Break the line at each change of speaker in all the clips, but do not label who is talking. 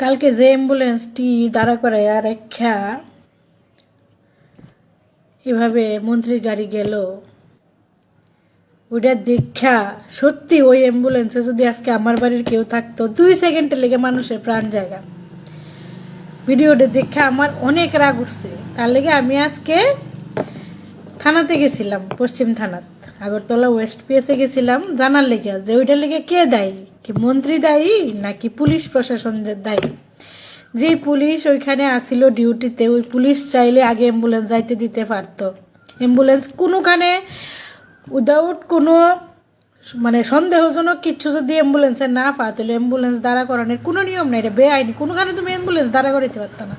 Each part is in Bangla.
কালকে যে অ্যাম্বুলেন্সটি দাঁড়া করাইয়া রেখা এভাবে মন্ত্রীর গাড়ি গেল, ওইটা দেখা সত্যি ওই অ্যাম্বুলেন্সে যদি আজকে আমার বাড়ির কেউ থাকতো 2 সেকেন্ডের লেগে মানুষের প্রাণ জায়গা। ভিডিওটা দেখে আমার অনেক রাগ উঠছে। তার লেগে আমি আজকে থানাতে গেছিলাম, পশ্চিম থানাত আগরতলা ওয়েস্ট পিএসে গেছিলাম জানার লেগে যে ওইটার লেগে কে দায়ী, কি মন্ত্রী দায়ী নাকি পুলিশ প্রশাসনের দায়ী। যে পুলিশ ওইখানে আসিল ডিউটিতে, ওই পুলিশ চাইলে আগে অ্যাম্বুলেন্স যাইতে দিতে পারতো। অ্যাম্বুলেন্স কোনোখানে উইদাউট কোনো মানে সন্দেহজনক কিছু যদি অ্যাম্বুলেন্সে না পায় তাহলে অ্যাম্বুলেন্স দাঁড়া করানোর কোনো নিয়ম নেই, এটা বেআইনি। কোনোখানে তুমি অ্যাম্বুলেন্স দাঁড়া করাইতে পারতো না।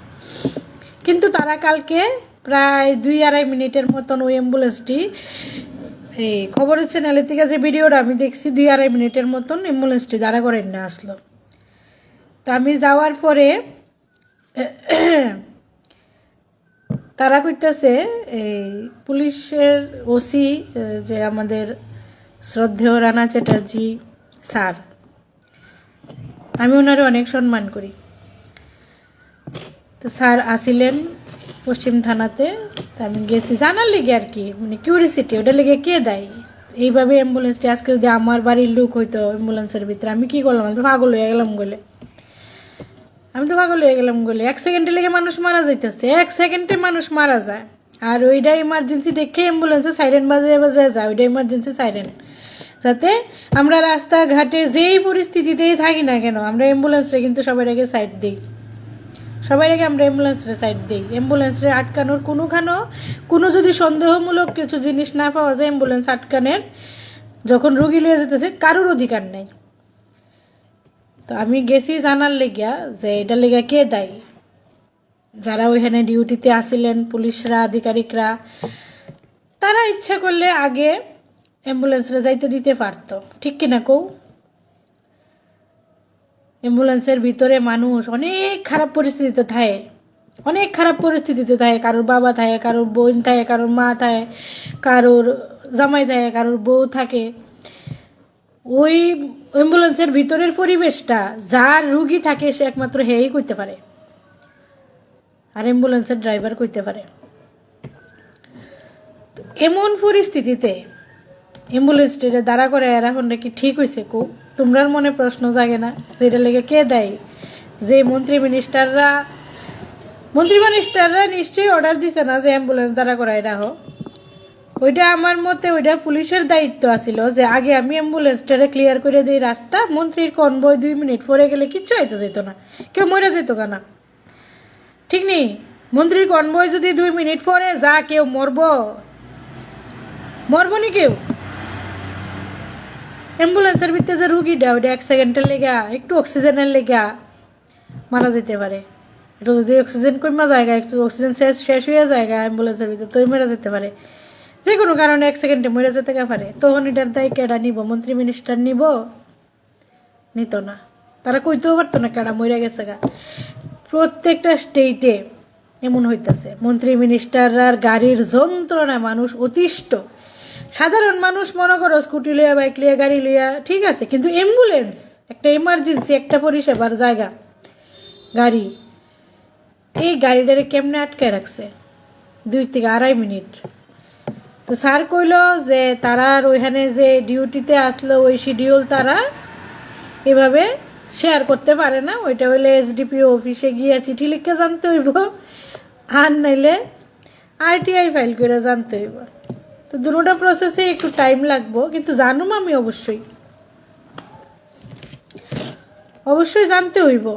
কিন্তু তারা কালকে প্রায় 2-2.5 মিনিটের মতন ওই অ্যাম্বুলেন্সটি, এই খবরের চ্যানেলের থেকে যে ভিডিওটা আমি দেখছি 2-2.5 মিনিটের মতন অ্যাম্বুলেন্সটি দাঁড়া করে নিয়ে আসলো। তা আমি যাওয়ার পরে তারা কইতেছে এই পুলিশের ওসি যে আমাদের শ্রদ্ধেয় রানা চ্যাটার্জি স্যার, আমি ওনারে অনেক সম্মান করি, তো স্যার আসিলেন পশ্চিম থানাতে। তা আমি গেছি জানার লেগে আর কি, মানে কিউরিসিটি, ওটা লেগে কে দেয় এইভাবে অ্যাম্বুলেন্সটি। আজকে যদি আমার বাড়ির লোক হইতো অ্যাম্বুলেন্সের ভিতরে আমি কি করলাম, আমি তো পাগল হয়ে গেলাম বলে, এক সেকেন্ডে লেগে মানুষ মারা যাইতেছে, 1 সেকেন্ডে মানুষ মারা যায়। আর ওইটা ইমার্জেন্সি দেখে অ্যাম্বুলেন্সে সাইরেন বাজে যায়, ওইটা ইমার্জেন্সি সাইরেন। যাতে আমরা রাস্তাঘাটে যেই পরিস্থিতিতেই থাকি না কেন আমরা অ্যাম্বুলেন্সে কিন্তু সবার আগে সাইড দিই, আমরা অ্যাম্বুলেন্সে সাইড দিই। অ্যাম্বুলেন্সে আটকানোর কোনো যদি সন্দেহমূলক কিছু জিনিস না পাওয়া যায়, অ্যাম্বুলেন্স আটকানোর যখন রুগী লিয়ে যেতেছে কারোর অধিকার নেই। তো আমি গেছি জানার লেগিয়া যে এটা লেগা কে দায়ী। যারা ওইখানে ডিউটিতে আসিলেন পুলিশরা আধিকারিকরা, তারা ইচ্ছা করলে আগে অ্যাম্বুলেন্সে যাইতে দিতে পারতো, ঠিক কিনা কৌ? অ্যাম্বুলেন্সের ভিতরে মানুষ অনেক খারাপ পরিস্থিতিতে থাকে, কারোর বাবা থাকে, কারোর বোন থাকে, কারোর মা থাকে, কারোর জামাই থাকে, কারোর বউ থাকে। ওই অ্যাম্বুলেন্সের ভিতরের পরিবেশটা যার রুগী থাকে সে একমাত্র হেই করতে পারে, আর অ্যাম্বুলেন্সের ড্রাইভার করতে পারে। এমন পরিস্থিতিতে অ্যাম্বুলেন্সটা দাঁড়া করে এখন কি ঠিক হয়েছে কো? তোমরার মনে প্রশ্ন জাগে না যে এটা লেগে কে দেয়? যে মন্ত্রী মিনিস্টাররা নিশ্চয়ই অর্ডার দিছে না যে অ্যাম্বুলেন্স দাঁড়া করায় রাখো। ওইটা আমার মতে ওইটা পুলিশের দায়িত্ব আছিল যে আগে আমি অ্যাম্বুলেন্সটারে ক্লিয়ার করে দিই রাস্তা। মন্ত্রীর কনভয় 2 মিনিট পরে গেলে কিচ্ছু হয়তো যেত না, কেউ মরে যেত কেনা, ঠিক নেই? মন্ত্রীর কনভয় যদি 2 মিনিট পরে যা, কেউ মরব নি কেউ? অ্যাম্বুলেন্সের ভিতরে যে রুগীটা ওইটা 1 সেকেন্ডের লেগা একটু অক্সিজেনের লেগা মারা যেতে পারে। এটা যদি অক্সিজেন কমা জায়গা, অক্সিজেন শেষ হয়ে জায়গা অ্যাম্বুলেন্সের ভিতরে, তো মেরা যেতে পারে, যে কোনো কারণে 1 সেকেন্ডে মরে যেতে পারে। তখন এটার দায় কেডা নিব? মন্ত্রী মিনিস্টার নিত না, তারা কইতেও পারতো না কেডা মরে গেছে গা। প্রত্যেকটা স্টেটে এমন হইতেছে, মন্ত্রী মিনিস্টাররা গাড়ির যন্ত্রণায় মানুষ অতিষ্ঠ। সাধারণ মানুষ মনে করো স্কুটি লিয়া, বাইক লিয়া, গাড়ি লিয়া ঠিক আছে, কিন্তু অ্যাম্বুলেন্স একটা ইমার্জেন্সি, একটা পরিষেবার জায়গা, গাড়ি, এই গাড়িটারে কেমনে আটকায় রাখছে 2-2.5 মিনিট। তো স্যার কইল যে তারা ওইখানে যে ডিউটিতে আসলো ওই শিডিউল তারা এভাবে শেয়ার করতে পারে না, ওইটা হইলে এসডিপিও অফিসে গিয়ে চিঠি লিখে জানতে হইব, আর নাইলে আরটিআই ফাইল করে জানতে হইব। তো দুটোটা প্রসেসে একটু টাইম লাগবো, কিন্তু জানুম আমি অবশ্যই জানতে হইব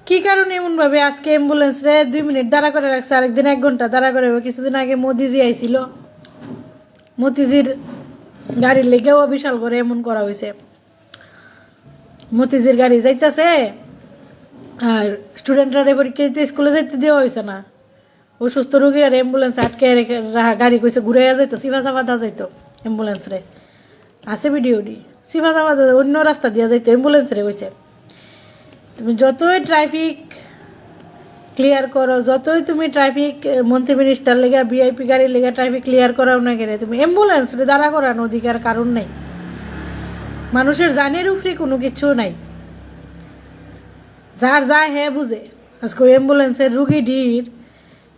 কি কারণে এমনভাবে আজকে অ্যাম্বুলেন্স রে 2 মিনিট দাঁড়া করে রাখছে, আরেকদিন 1 ঘন্টা দাঁড়া করে। কিছুদিন আগে মোদিজি আইছিল, মতিজির গাড়ির লেগেও বিশাল করে এমন করা হয়েছে। মতিজির গাড়ি যাইতেছে আর স্টুডেন্টরা পরীক্ষা দিতে স্কুলে যাইতে দেওয়া হয়েছে না, অসুস্থ রোগী আর অ্যাম্বুলেন্স আটকে রেখে গাড়ি কইছে ঘুরে যাইতো, সিফা চাফা যাইতো অ্যাম্বুলেন্স রে, আছে ভিডিওটি, সিফা চাফা অন্য রাস্তা দিয়া যাইতো অ্যাম্বুলেন্স রে কইছে। তুমি যতই ট্রাফিক ক্লিয়ার করো, যতই তুমি ট্রাফিক মন্ত্রী মিনিস্টার লেগে ভিআইপি গাড়ির লেগে ট্রাফিক ক্লিয়ার করাও না গেলে, তুমি অ্যাম্বুলেন্স রে দাঁড়া করানো অধিকার কারণ নাই। মানুষের জানের উপরে কোনো কিছু নাই। যার যায় হ্যাঁ বুঝে। আজকে অ্যাম্বুলেন্সের রুগীটির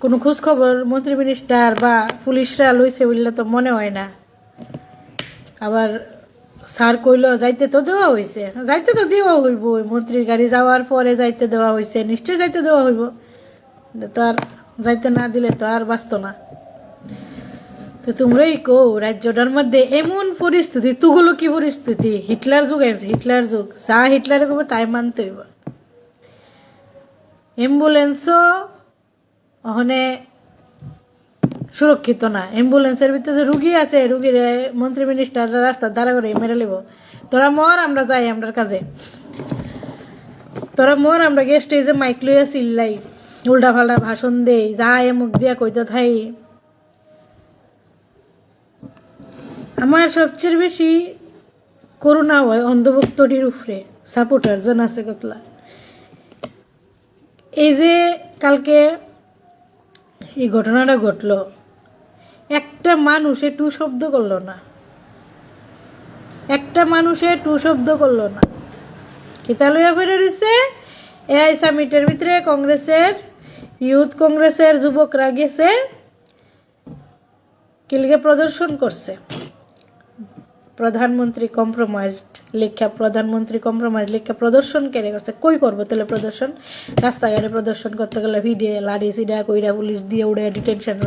কোনো খোঁজ খবর মন্ত্রী মিনিস্টার বা পুলিশরা লইছে বললে তো মনে হয় না। আবার স্যার কইল যাইতে তো দেওয়া হয়েছে, যাইতে তো দেওয়া হইব, ওই মন্ত্রীর গাড়ি যাওয়ার পরে যাইতে দেওয়া হয়েছে, নিশ্চয়ই যাইতে দেওয়া হইব। তো আর যাইতে না দিলে তো আর বাঁচত না। তো তোমরাই কো রাজ্যটার মধ্যে এমন পরিস্থিতি, তুগুলো কি পরিস্থিতি, হিটলার যুগ আছে, হিটলার যুগ, যা হিটলারে করবো তাই মানতে হইব। অ্যাম্বুলেন্সও ওখানে সুরক্ষিত না। অ্যাম্বুলেন্সের ভিতরে যে রুগী আছে, রুগীর মন্ত্রী মিনিস্টার রাস্তা দাঁড়া করে মেরে নেব। তোরা মর, আমরা যাই আমরার কাজে। তোরা মর, আমরা গেস্ট এই যে মাইক লইয়া চিল্লাই, উল্টা পাল্টা ভাষণ দেই, যা মুখ দিয়া কইতে থাই। আমার সবচেয়ে বেশি করুণা হয় অন্ধভক্তটির উপরে, সাপোর্টার জন আছে কতলা। এই যে কালকে এই ঘটনাটা ঘটলো, একটা মানুষে টু শব্দ করলো না, একটা মানুষে টু শব্দ করলো না। কিতা লইয়া ফিরে রয়েছে, এআই সামিটের ভিতরে কংগ্রেসের, ইউথ কংগ্রেসের যুবকরা গেছে, কিলকে প্রদর্শন করছে প্রধানমন্ত্রী কম্প্রোমাইজড লেখা, প্রধানমন্ত্রী কম্প্রোমাইজ লেখা প্রদর্শন কেড়ে করছে। কই করবো তাহলে প্রদর্শন? রাস্তাঘাটে প্রদর্শন করতে গেলে ভিডিও লাড়ি সিডা কইরা পুলিশ দিয়ে উড়ে ডিটেনশন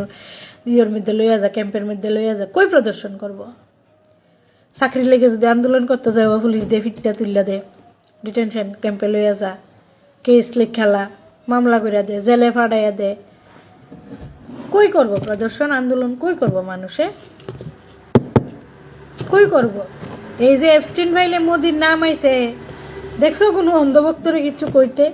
ইয়ের মধ্যে লইয়া যা, ক্যাম্পের মধ্যে লইয়া যা, কই প্রদর্শন করব? চাকরি লেগে যদি আন্দোলন করতে যাবো, পুলিশ দিয়ে ফিটটা তুললা দে, ডিটেনশন ক্যাম্পে লইয়া যা, কেস লেখালা, মামলা কইরা দে, জেলে ফাটাইয়া দে। কই করব প্রদর্শন আন্দোলন? কই করব মানুষে? কই করব? এই যে এপস্টিন ফাইলে মোদির নাম আইছে, দেখছো কোনো অন্ধভক্তরে কিছু কইতে?